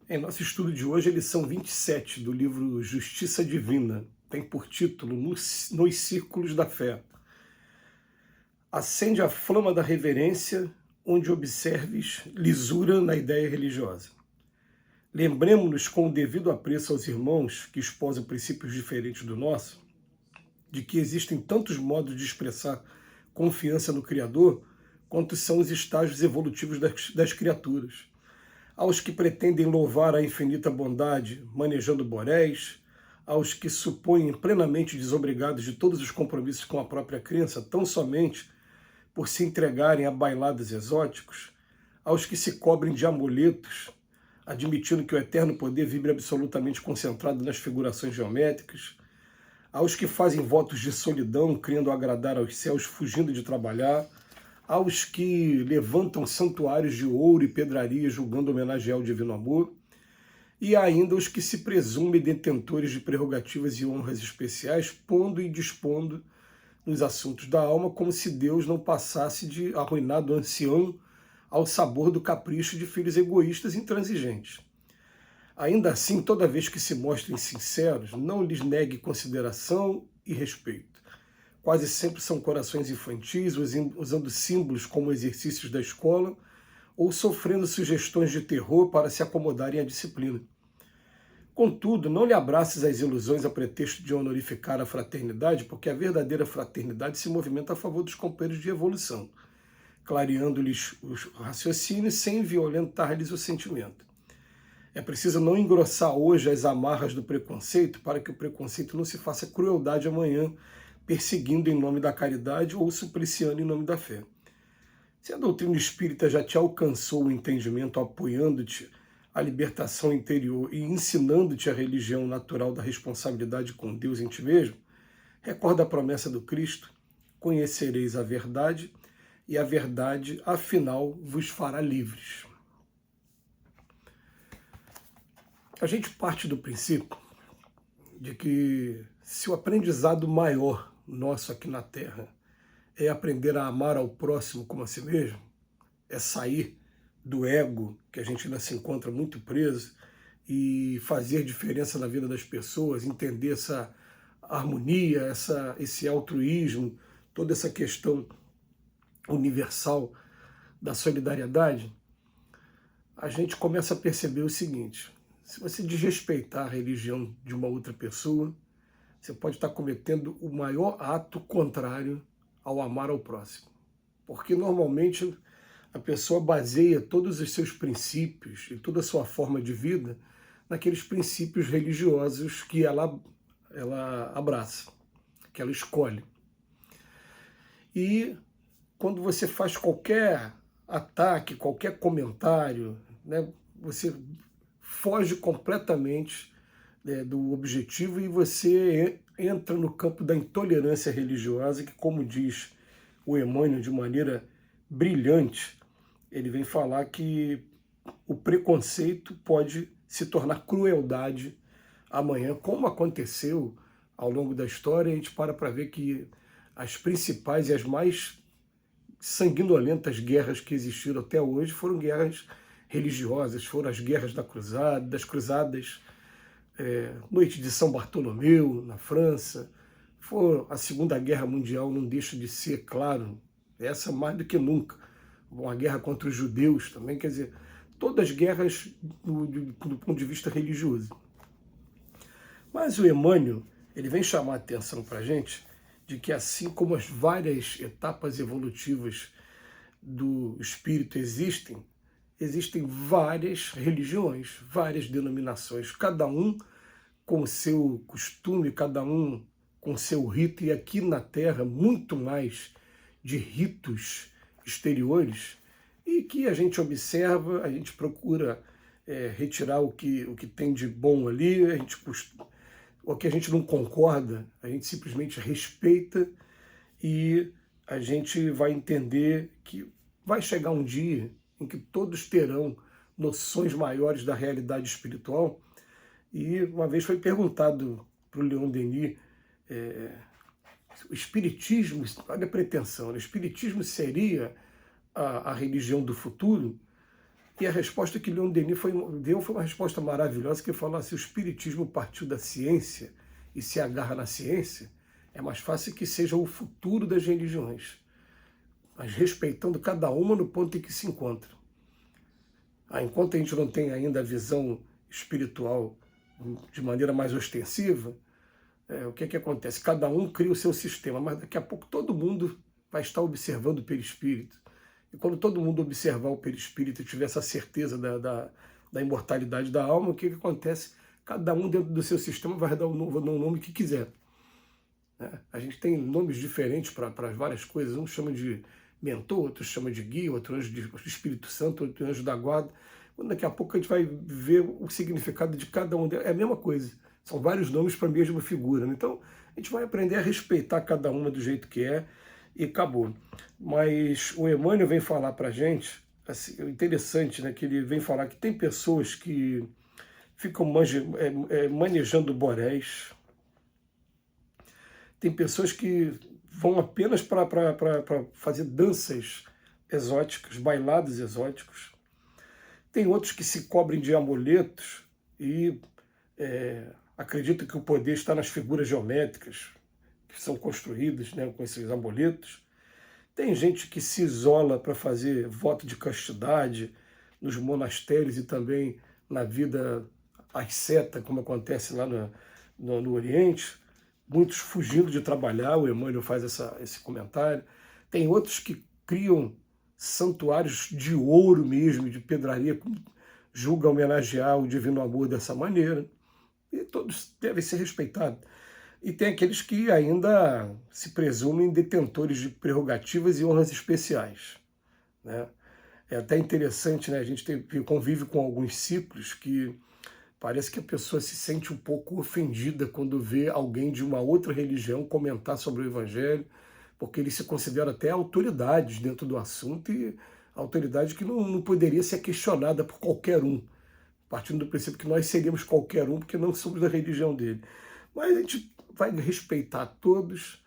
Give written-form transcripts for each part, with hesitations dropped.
Em nosso estudo de hoje, a lição 27 do livro Justiça Divina tem por título Nos Círculos da Fé. Acende a flama da reverência, onde observes lisura na ideia religiosa. Lembremos-nos com o devido apreço aos irmãos que esposam princípios diferentes do nosso, de que existem tantos modos de expressar confiança no Criador, quanto são os estágios evolutivos das criaturas. Aos que pretendem louvar a infinita bondade, manejando boréis, aos que supõem plenamente desobrigados de todos os compromissos com a própria crença, tão somente por se entregarem a bailados exóticos, aos que se cobrem de amuletos, admitindo que o eterno poder vibre absolutamente concentrado nas figurações geométricas, aos que fazem votos de solidão, querendo agradar aos céus, fugindo de trabalhar, aos que levantam santuários de ouro e pedraria, julgando homenagear o divino amor, e ainda os que se presumem detentores de prerrogativas e honras especiais, pondo e dispondo nos assuntos da alma, como se Deus não passasse de arruinado ancião ao sabor do capricho de filhos egoístas e intransigentes. Ainda assim, toda vez que se mostrem sinceros, não lhes negue consideração e respeito. Quase sempre são corações infantis, usando símbolos como exercícios da escola, ou sofrendo sugestões de terror para se acomodarem à disciplina. Contudo, não lhe abraces as ilusões a pretexto de honorificar a fraternidade, porque a verdadeira fraternidade se movimenta a favor dos companheiros de evolução, clareando-lhes os raciocínios sem violentar-lhes o sentimento. É preciso não engrossar hoje as amarras do preconceito para que o preconceito não se faça crueldade amanhã, perseguindo em nome da caridade ou supliciando em nome da fé. Se a doutrina espírita já te alcançou o entendimento, apoiando-te a libertação interior e ensinando-te a religião natural da responsabilidade com Deus em ti mesmo, recorda a promessa do Cristo: conhecereis a verdade, e a verdade, afinal, vos fará livres. A gente parte do princípio de que se o aprendizado maior nosso aqui na Terra é aprender a amar ao próximo como a si mesmo, é sair do ego, que a gente ainda se encontra muito preso, e fazer diferença na vida das pessoas, entender essa harmonia, esse altruísmo, toda essa questão universal da solidariedade, a gente começa a perceber o seguinte: se você desrespeitar a religião de uma outra pessoa, você pode estar cometendo o maior ato contrário ao amar ao próximo. Porque normalmente a pessoa baseia todos os seus princípios e toda a sua forma de vida naqueles princípios religiosos que ela abraça, que ela escolhe. E quando você faz qualquer ataque, qualquer comentário, né, você foge completamente, do objetivo e você entra no campo da intolerância religiosa, que, como diz o Emmanuel de maneira brilhante, ele vem falar que o preconceito pode se tornar crueldade amanhã, como aconteceu ao longo da história. A gente para ver que as principais e as mais sanguinolentas guerras que existiram até hoje foram guerras religiosas, foram as guerras das cruzadas, Noite de São Bartolomeu, na França, foi a Segunda Guerra Mundial, não deixa de ser, claro, essa mais do que nunca, uma guerra contra os judeus também, quer dizer, todas as guerras do ponto de vista religioso. Mas o Emmanuel, ele vem chamar a atenção para a gente de que, assim como as várias etapas evolutivas do espírito existem várias religiões, várias denominações, cada um com o seu costume, cada um com o seu rito, e aqui na Terra muito mais de ritos exteriores, e que a gente observa, a gente procura retirar o que tem de bom ali, o que a gente não concorda, a gente simplesmente respeita, e a gente vai entender que vai chegar um dia em que todos terão noções maiores da realidade espiritual. E uma vez foi perguntado para o Leon Denis, o espiritismo, olha a pretensão, o espiritismo seria a religião do futuro? E a resposta que Leon Denis deu foi uma resposta maravilhosa, que falou: se o espiritismo partiu da ciência e se agarra na ciência, é mais fácil que seja o futuro das religiões, mas respeitando cada uma no ponto em que se encontra. Enquanto a gente não tem ainda a visão espiritual de maneira mais ostensiva, o que acontece? Cada um cria o seu sistema, mas daqui a pouco todo mundo vai estar observando o perispírito. E quando todo mundo observar o perispírito e tiver essa certeza da imortalidade da alma, o que acontece? Cada um dentro do seu sistema vai dar o nome que quiser. A gente tem nomes diferentes para várias coisas. Um chama de mentor, outro chama de guia, outro anjo de Espírito Santo, outro anjo da guarda. Daqui a pouco a gente vai ver o significado de cada um deles. É a mesma coisa. São vários nomes para a mesma figura. Então, a gente vai aprender a respeitar cada uma do jeito que é e acabou. Mas o Emmanuel vem falar para a gente, assim, interessante, né, que ele vem falar que tem pessoas que ficam manejando boréis, tem pessoas que vão apenas para fazer danças exóticas, bailados exóticos, tem outros que se cobrem de amuletos e acreditam que o poder está nas figuras geométricas que são construídas, né, com esses amuletos. Tem gente que se isola para fazer voto de castidade nos monastérios e também na vida asceta, como acontece lá no Oriente. Muitos fugindo de trabalhar, o Emmanuel faz esse comentário. Tem outros que criam santuários de ouro mesmo, de pedraria, julgam homenagear o divino amor dessa maneira. E todos devem ser respeitados. E tem aqueles que ainda se presumem detentores de prerrogativas e honras especiais, né? É até interessante, né? A gente convive com alguns ciclos que parece que a pessoa se sente um pouco ofendida quando vê alguém de uma outra religião comentar sobre o Evangelho, porque ele se considera até autoridades dentro do assunto, e autoridade que não poderia ser questionada por qualquer um, partindo do princípio que nós seríamos qualquer um, porque não somos da religião dele. Mas a gente vai respeitar todos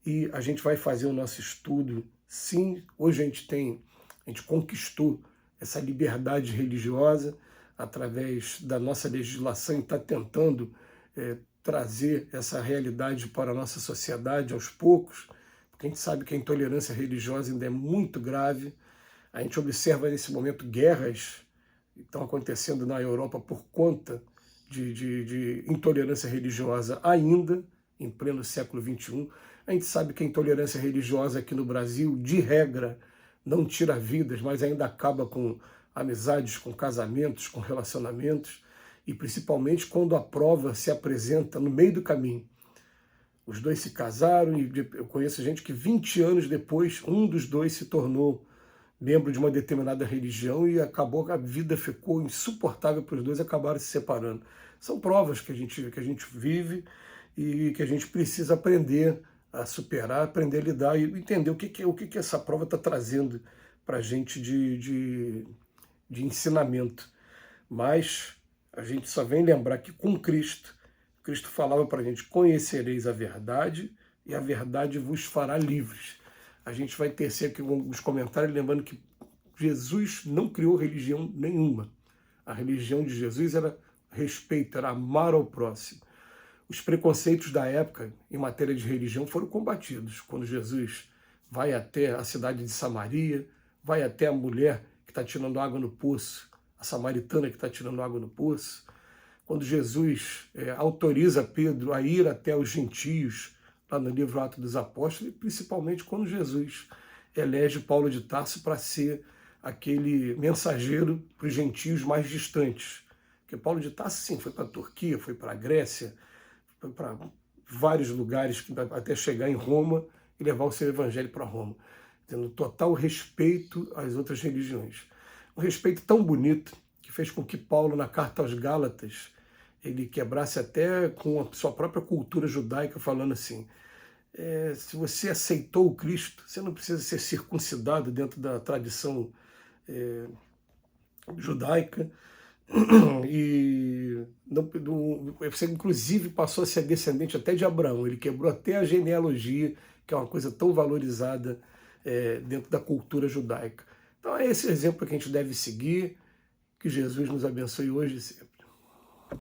e a gente vai fazer o nosso estudo. Sim, hoje a gente conquistou essa liberdade religiosa através da nossa legislação e está tentando trazer essa realidade para a nossa sociedade aos poucos, porque a gente sabe que a intolerância religiosa ainda é muito grave. A gente observa nesse momento guerras que estão acontecendo na Europa por conta de intolerância religiosa ainda, em pleno século XXI. A gente sabe que a intolerância religiosa aqui no Brasil, de regra, não tira vidas, mas ainda acaba com amizades, com casamentos, com relacionamentos, e principalmente quando a prova se apresenta no meio do caminho. Os dois se casaram e eu conheço gente que 20 anos depois, um dos dois se tornou membro de uma determinada religião e acabou, a vida ficou insuportável para os dois e acabaram se separando. São provas que a gente vive e que a gente precisa aprender a superar, aprender a lidar e entender o que essa prova está trazendo para a gente de ensinamento. Mas a gente só vem lembrar que com Cristo falava para a gente: conhecereis a verdade e a verdade vos fará livres. A gente vai tecer aqui alguns comentários lembrando que Jesus não criou religião nenhuma. A religião de Jesus era respeito, era amar ao próximo. Os preconceitos da época em matéria de religião foram combatidos. Quando Jesus vai até a cidade de Samaria, vai até a mulher que está tirando água no poço, a samaritana que está tirando água no poço. Quando Jesus autoriza Pedro a ir até os gentios, lá no livro Atos dos Apóstolos, e principalmente quando Jesus elege Paulo de Tarso para ser aquele mensageiro para os gentios mais distantes. Porque Paulo de Tarso, sim, foi para a Turquia, foi para a Grécia, foi para vários lugares, até chegar em Roma e levar o seu evangelho para Roma, tendo total respeito às outras religiões. Um respeito tão bonito que fez com que Paulo, na carta aos Gálatas, ele quebrasse até com a sua própria cultura judaica, falando assim: se você aceitou o Cristo, você não precisa ser circuncidado dentro da tradição judaica, e você inclusive passou a ser descendente até de Abraão. Ele quebrou até a genealogia, que é uma coisa tão valorizada dentro da cultura judaica. Então é esse exemplo que a gente deve seguir. Que Jesus nos abençoe hoje e sempre.